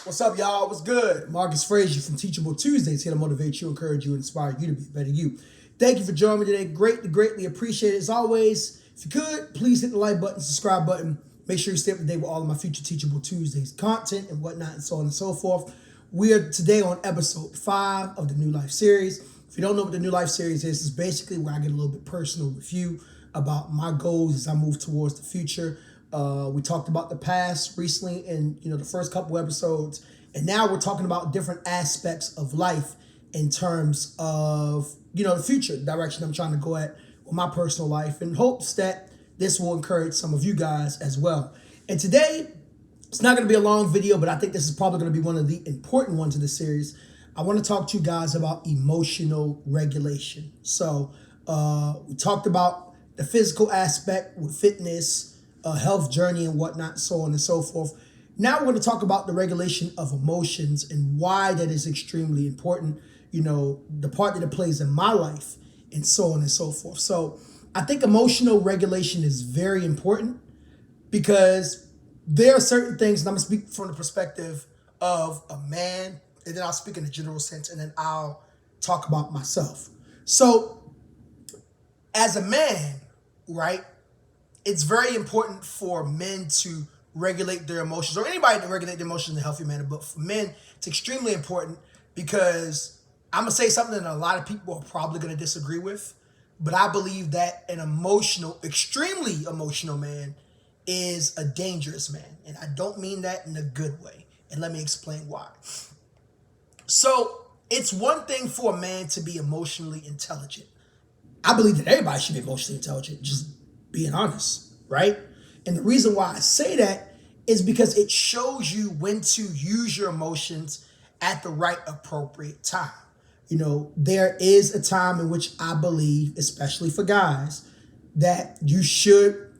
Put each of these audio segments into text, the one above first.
What's up, y'all? What's good? Marcus Frazier from Teachable Tuesdays here to motivate you, encourage you, inspire you to be a better you. Thank you for joining me today. Greatly appreciate it. As always, if you could, please hit the like button, subscribe button. Make sure you stay up to date with all of my future Teachable Tuesdays content and whatnot and so on and so forth. We are today on episode 5 of the New Life series. If you don't know what the New Life series is, it's basically where I get a little bit personal with you about my goals as I move towards the future. We talked about the past recently in the first couple episodes, and now we're talking about different aspects of life in terms of the future direction I'm trying to go at with my personal life, in hopes that this will encourage some of you guys as well. And today, it's not going to be a long video, but I think this is probably going to be one of the important ones of the series. I want to talk to you guys about emotional regulation. So we talked about the physical aspect with fitness, health journey and whatnot, so on and so forth. Now we're going to talk about the regulation of emotions and why that is extremely important, the part that it plays in my life and so on and so forth. So I think emotional regulation is very important because there are certain things, and I'm going to speak from the perspective of a man, and then I'll speak in a general sense, and then I'll talk about myself. So as a man, right, it's very important for men to regulate their emotions, or anybody to regulate their emotions in a healthy manner. But for men, it's extremely important because I'm going to say something that a lot of people are probably going to disagree with. But I believe that an extremely emotional man is a dangerous man. And I don't mean that in a good way. And let me explain why. So it's one thing for a man to be emotionally intelligent. I believe that everybody should be emotionally intelligent, just being honest, right? And the reason why I say that is because it shows you when to use your emotions at the right appropriate time. There is a time in which I believe, especially for guys, that you should,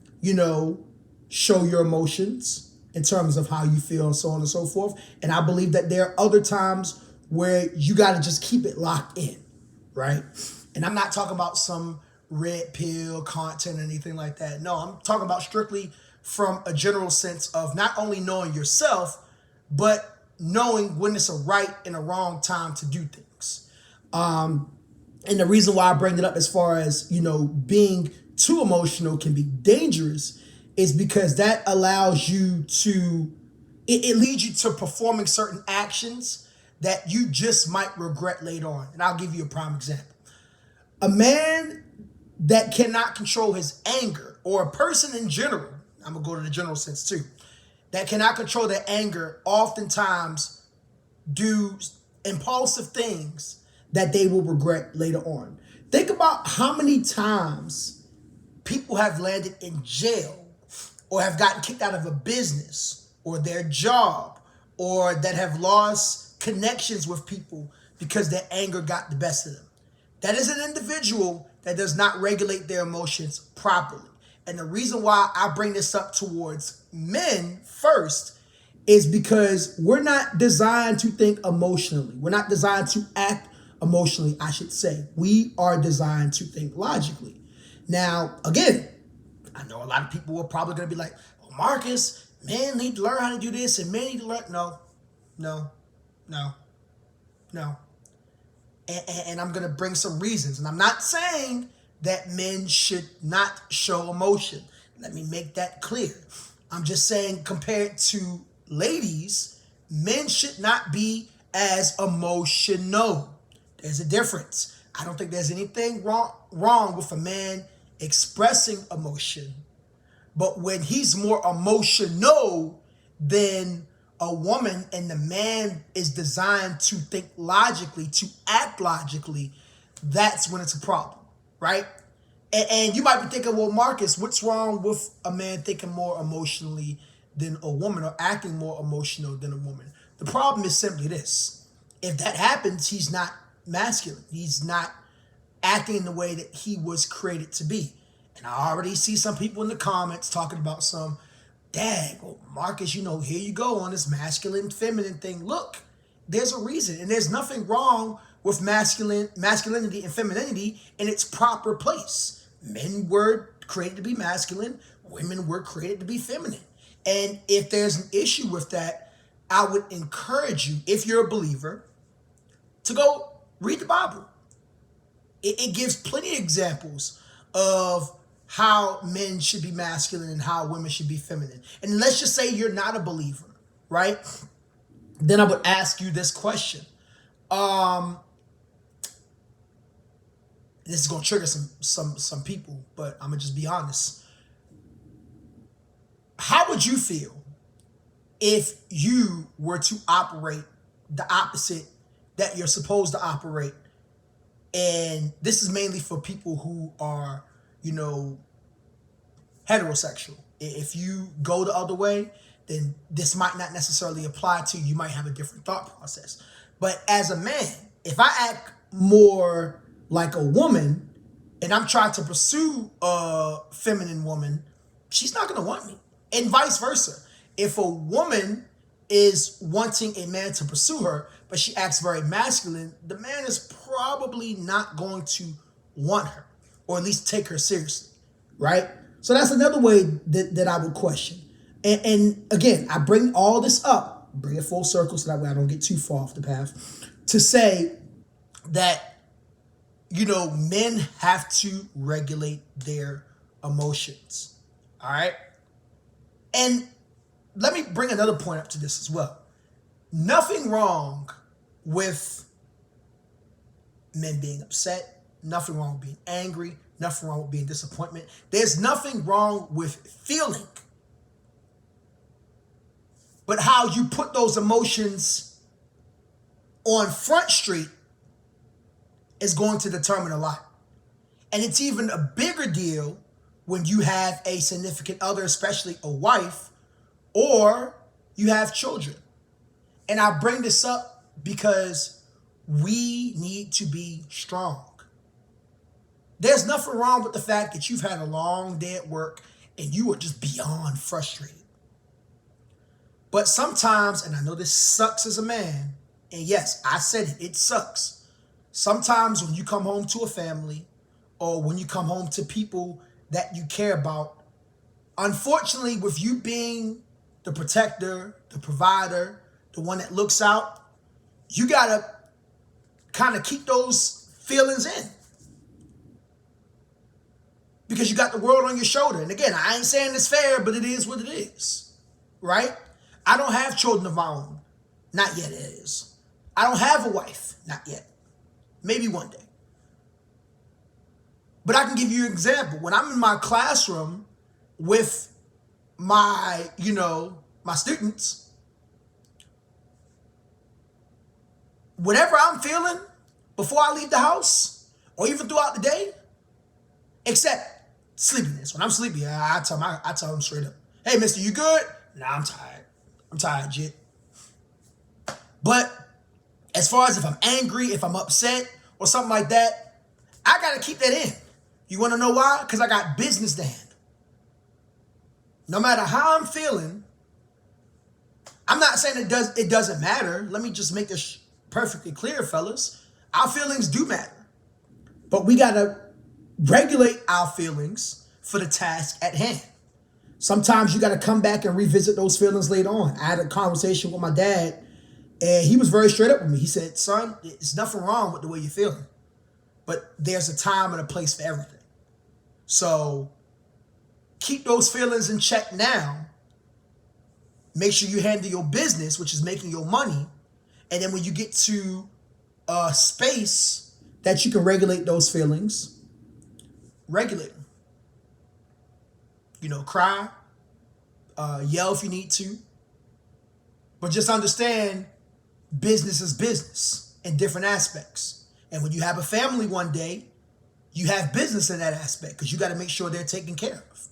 show your emotions in terms of how you feel and so on and so forth. And I believe that there are other times where you got to just keep it locked in, right? And I'm not talking about some red pill content or anything like that. No, I'm talking about strictly from a general sense of not only knowing yourself, but knowing when it's a right and a wrong time to do things. And the reason why I bring it up as far as, being too emotional can be dangerous is because that allows you to, it leads you to performing certain actions that you just might regret later on. And I'll give you a prime example. A man that cannot control his anger, or a person in general, I'm going to go to the general sense too, that cannot control their anger, oftentimes do impulsive things that they will regret later on. Think about how many times people have landed in jail or have gotten kicked out of a business or their job, or that have lost connections with people because their anger got the best of them. That is an individual that does not regulate their emotions properly. And the reason why I bring this up towards men first is because we're not designed to think emotionally. We're not designed to act emotionally, I should say. We are designed to think logically. Now, again, I know a lot of people are probably going to be like, well, Marcus, men need to learn how to do this and men need to learn. No. And I'm going to bring some reasons. And I'm not saying that men should not show emotion. Let me make that clear. I'm just saying, compared to ladies, men should not be as emotional. There's a difference. I don't think there's anything wrong with a man expressing emotion. But when he's more emotional than a woman, and the man is designed to think logically, to act logically, that's when it's a problem, right? And you might be thinking, well, Marcus, what's wrong with a man thinking more emotionally than a woman, or acting more emotional than a woman? The problem is simply this. If that happens, he's not masculine. He's not acting in the way that he was created to be. And I already see some people in the comments talking about some, dang, well, Marcus, here you go on this masculine, feminine thing. Look, there's a reason. And there's nothing wrong with masculinity and femininity in its proper place. Men were created to be masculine. Women were created to be feminine. And if there's an issue with that, I would encourage you, if you're a believer, to go read the Bible. It gives plenty of examples of how men should be masculine and how women should be feminine. And let's just say you're not a believer, right? Then I would ask you this question. This is gonna trigger some people, but I'm gonna just be honest. How would you feel if you were to operate the opposite that you're supposed to operate? And this is mainly for people who are, heterosexual. If you go the other way, then this might not necessarily apply to you. You might have a different thought process. But as a man, if I act more like a woman and I'm trying to pursue a feminine woman, she's not going to want me. And vice versa. If a woman is wanting a man to pursue her, but she acts very masculine, the man is probably not going to want her, or at least take her seriously, right? So that's another way that I would question. And again, I bring all this up, bring it full circle so that way I don't get too far off the path, to say that, men have to regulate their emotions, all right? And let me bring another point up to this as well. Nothing wrong with men being upset, nothing wrong with being angry, nothing wrong with being disappointment. There's nothing wrong with feeling. But how you put those emotions on Front Street is going to determine a lot. And it's even a bigger deal when you have a significant other, especially a wife, or you have children. And I bring this up because we need to be strong. There's nothing wrong with the fact that you've had a long day at work and you are just beyond frustrated. But sometimes, and I know this sucks as a man, and yes, I said it sucks. Sometimes when you come home to a family or when you come home to people that you care about, unfortunately, with you being the protector, the provider, the one that looks out, you gotta kind of keep those feelings in. Because you got the world on your shoulder. And again, I ain't saying it's fair, but it is what it is, right? I don't have children of my own. Not yet it is. I don't have a wife. Not yet. Maybe one day. But I can give you an example. When I'm in my classroom with my students, whatever I'm feeling before I leave the house or even throughout the day, except sleepiness. When I'm sleepy, I tell them straight up, "Hey, mister, you good?" "Nah, I'm tired. I'm tired, jit." But as far as if I'm angry, if I'm upset or something like that, I got to keep that in. You want to know why? Because I got business to handle. No matter how I'm feeling, I'm not saying it doesn't matter. Let me just make this perfectly clear, fellas. Our feelings do matter. But we got to regulate our feelings for the task at hand. Sometimes you got to come back and revisit those feelings later on. I had a conversation with my dad, and he was very straight up with me. He said, "Son, there's nothing wrong with the way you're feeling, but there's a time and a place for everything. So keep those feelings in check now. Make sure you handle your business, which is making your money. And then when you get to a space that you can regulate those feelings, regulate them. Cry, yell if you need to. But just understand business is business in different aspects. And when you have a family one day, you have business in that aspect because you got to make sure they're taken care of.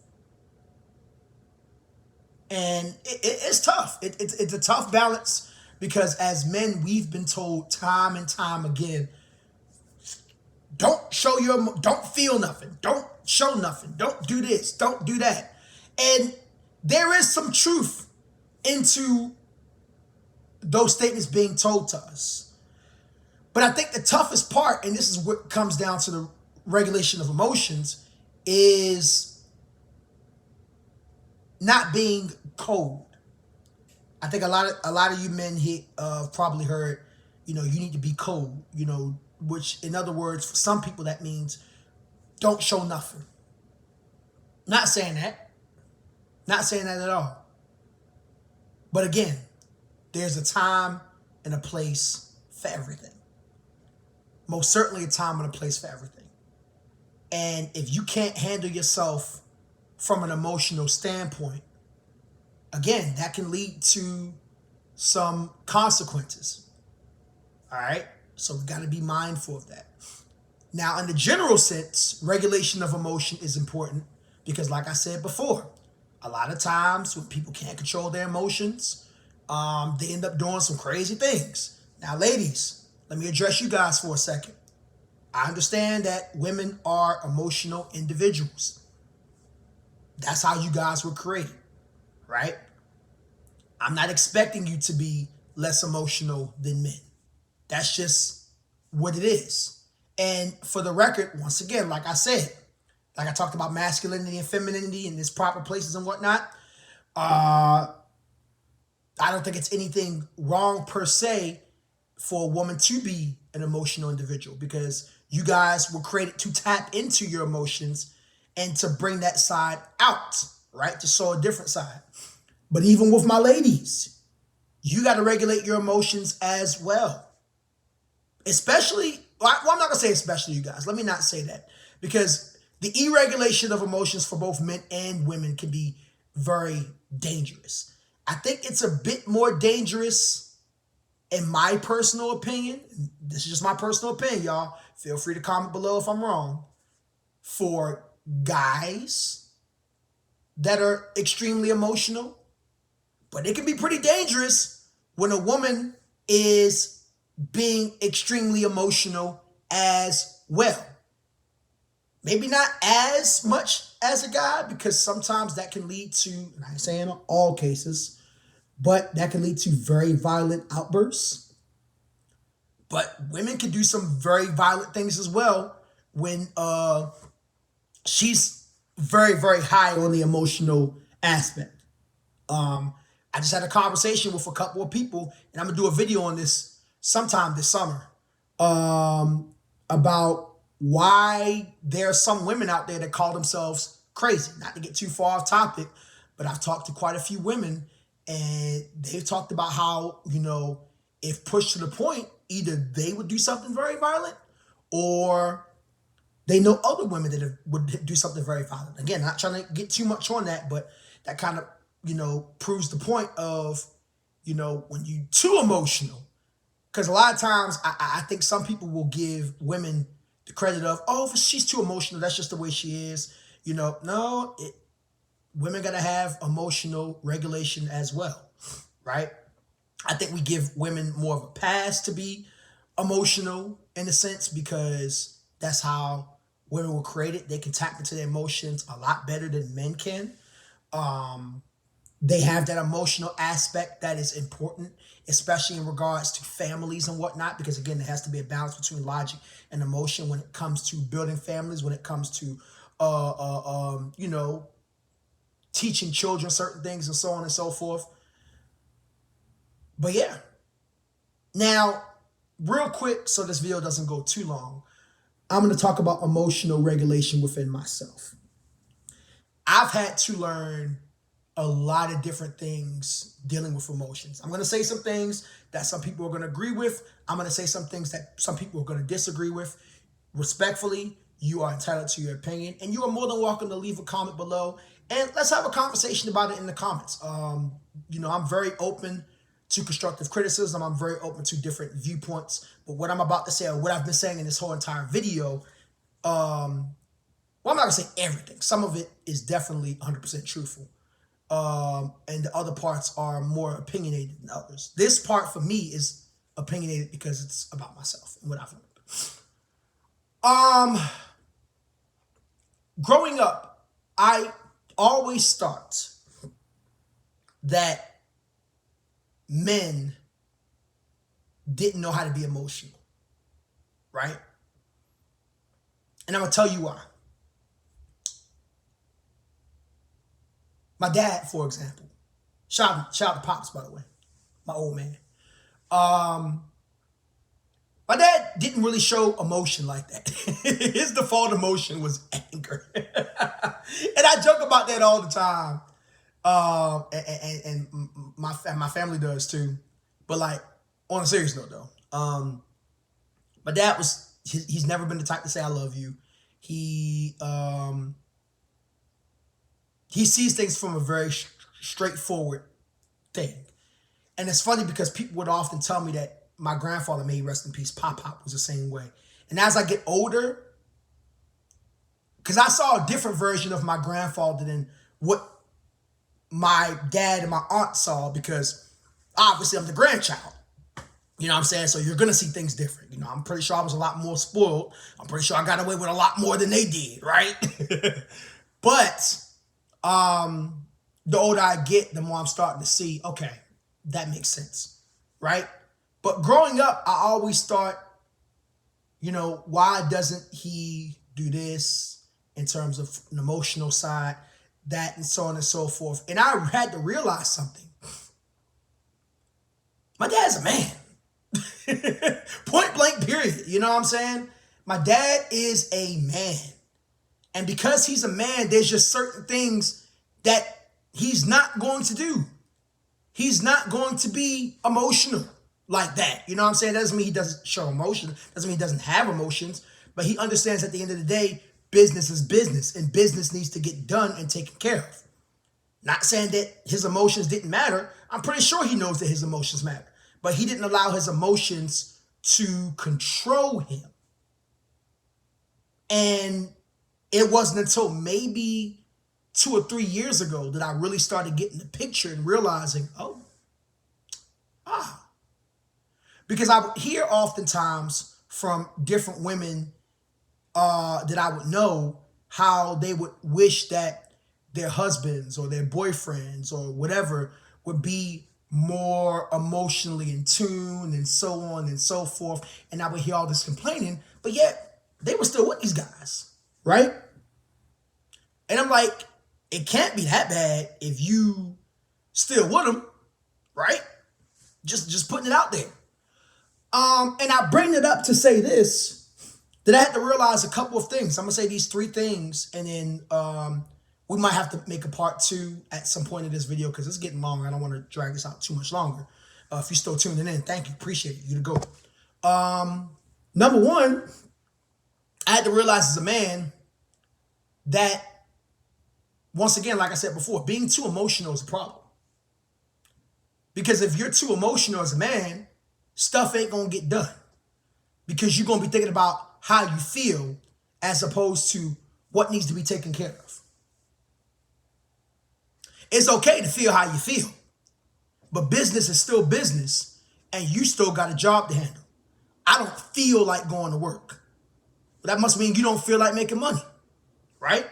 And it's tough. It's a tough balance because as men, we've been told time and time again, don't feel nothing. Don't show nothing. Don't do this. Don't do that. And there is some truth into those statements being told to us. But I think the toughest part, and this is what comes down to the regulation of emotions, is not being cold. I think a lot of you men here probably heard, you need to be cold, which in other words, for some people that means don't show nothing. Not saying that. Not saying that at all. But again, there's a time and a place for everything. Most certainly a time and a place for everything. And if you can't handle yourself from an emotional standpoint, again, that can lead to some consequences. All right? So we got to be mindful of that. Now, in the general sense, regulation of emotion is important because, like I said before, a lot of times when people can't control their emotions, they end up doing some crazy things. Now, ladies, let me address you guys for a second. I understand that women are emotional individuals. That's how you guys were created, right? I'm not expecting you to be less emotional than men. That's just what it is. And for the record, once again, like I said, like I talked about masculinity and femininity in its proper places and whatnot, I don't think it's anything wrong per se for a woman to be an emotional individual because you guys were created to tap into your emotions and to bring that side out, right? To show a different side. But even with my ladies, you got to regulate your emotions as well. Especially, well, I'm not going to say especially you guys. Let me not say that. Because the irregulation of emotions for both men and women can be very dangerous. I think it's a bit more dangerous, in my personal opinion. This is just my personal opinion, y'all. Feel free to comment below if I'm wrong. For guys that are extremely emotional. But it can be pretty dangerous when a woman is being extremely emotional as well. Maybe not as much as a guy because sometimes that can lead to, and I'm saying in all cases, but that can lead to very violent outbursts. But women can do some very violent things as well when she's very, very high on the emotional aspect. I just had a conversation with a couple of people, and I'm gonna do a video on this sometime this summer about why there are some women out there that call themselves crazy. Not to get too far off topic, but I've talked to quite a few women, and they've talked about how, if pushed to the point, either they would do something very violent or they know other women that would do something very violent. Again, not trying to get too much on that, but that kind of, proves the point of, when you too emotional. Because a lot of times I think some people will give women the credit of, oh, if she's too emotional, that's just the way she is. No, women got to have emotional regulation as well, right? I think we give women more of a pass to be emotional in a sense because that's how women were created. They can tap into their emotions a lot better than men can. They have that emotional aspect that is important, especially in regards to families and whatnot, because again, there has to be a balance between logic and emotion when it comes to building families, when it comes to, teaching children certain things and so on and so forth. But yeah. Now, real quick, so this video doesn't go too long, I'm going to talk about emotional regulation within myself. I've had to learn a lot of different things dealing with emotions. I'm going to say some things that some people are going to agree with. I'm going to say some things that some people are going to disagree with. Respectfully, you are entitled to your opinion, and you are more than welcome to leave a comment below, and let's have a conversation about it in the comments. I'm very open to constructive criticism. I'm very open to different viewpoints, but what I'm about to say, or what I've been saying in this whole entire video, I'm not going to say everything. Some of it is definitely 100% truthful. And the other parts are more opinionated than others. This part for me is opinionated because it's about myself and what I've learned. Growing up, I always thought that men didn't know how to be emotional, right? And I'm going to tell you why. My dad, for example, Shout out to Pops, by the way, my old man. Um, my dad didn't really show emotion like that. His default emotion was anger, and I joke about that all the time. And my family does too. But like on a serious note though, my dad he's never been the type to say I love you. He sees things from a very straightforward thing. And it's funny because people would often tell me that my grandfather, may he rest in peace, Pop was the same way. And as I get older, because I saw a different version of my grandfather than what my dad and my aunt saw, because obviously I'm the grandchild. You know what I'm saying? So you're going to see things different. You know, I'm pretty sure I was a lot more spoiled. I'm pretty sure I got away with a lot more than they did, right? But the older I get, the more I'm starting to see, okay, that makes sense, right? But growing up, I always thought, you know, why doesn't he do this in terms of an emotional side, that and so on and so forth. And I had to realize something. My dad's a man. Point blank, period. You know what I'm saying? My dad is a man. And because he's a man, there's just certain things that he's not going to do. He's not going to be emotional like that. You know what I'm saying? That doesn't mean he doesn't show emotion. Doesn't mean he doesn't have emotions. But he understands at the end of the day, business is business. And business needs to get done and taken care of. Not saying that his emotions didn't matter. I'm pretty sure he knows that his emotions matter. But he didn't allow his emotions to control him. And it wasn't until maybe 2 or 3 years ago that I really started getting the picture and realizing, because I would hear oftentimes from different women that I would know how they would wish that their husbands or their boyfriends or whatever would be more emotionally in tune and so on and so forth. And I would hear all this complaining, but yet they were still with these guys, right? And I'm like, it can't be that bad if you still with them, right? Just putting it out there. And I bring it up to say this, that I had to realize a couple of things. I'm gonna say these 3 things, and then we might have to make a part 2 at some point in this video because it's getting long. I don't want to drag this out too much longer. If you're still tuning in, thank you. Appreciate it. You to go. Number 1, I had to realize as a man that, once again, like I said before, being too emotional is a problem. Because if you're too emotional as a man, stuff ain't going to get done. Because you're going to be thinking about how you feel as opposed to what needs to be taken care of. It's okay to feel how you feel, but business is still business, and you still got a job to handle. I don't feel like going to work. That must mean you don't feel like making money, right?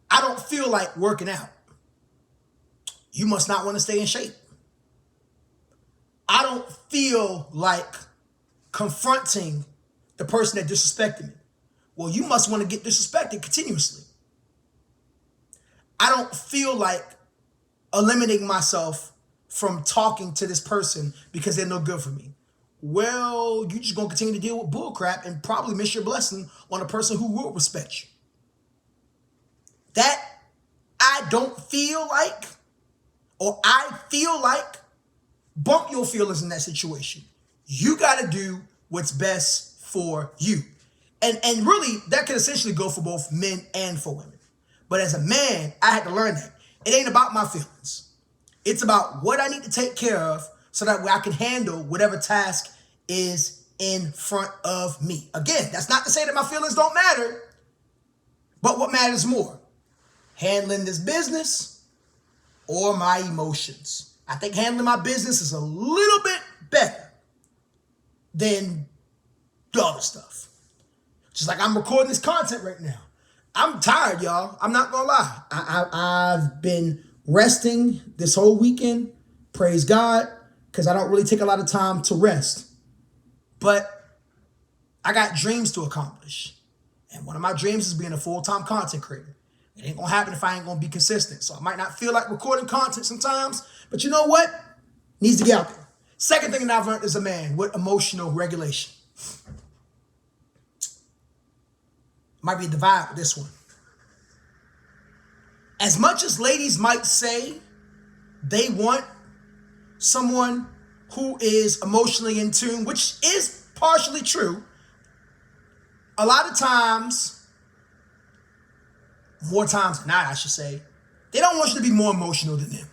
I don't feel like working out. You must not want to stay in shape. I don't feel like confronting the person that disrespected me. Well, you must want to get disrespected continuously. I don't feel like eliminating myself from talking to this person because they're no good for me. Well, you're just going to continue to deal with bullcrap and probably miss your blessing on a person who will respect you. That I don't feel like, or I feel like, bump your feelings in that situation. You got to do what's best for you. And really, that could essentially go for both men and for women. But as a man, I had to learn that. It ain't about my feelings. It's about what I need to take care of so that way I can handle whatever task is in front of me. Again, that's not to say that my feelings don't matter, but what matters more? Handling this business or my emotions? I think handling my business is a little bit better than the other stuff. Just like I'm recording this content right now. I'm tired, y'all. I'm not gonna lie. I've been resting this whole weekend. Praise God, because I don't really take a lot of time to rest. But I got dreams to accomplish. And one of my dreams is being a full-time content creator. It ain't gonna happen if I ain't gonna be consistent. So I might not feel like recording content sometimes, but you know what? Needs to get out there. Second thing that I've learned as a man with emotional regulation. Might be a divide with this one. As much as ladies might say they want someone who is emotionally in tune, which is partially true, a lot of times, more times than not, I should say, they don't want you to be more emotional than them.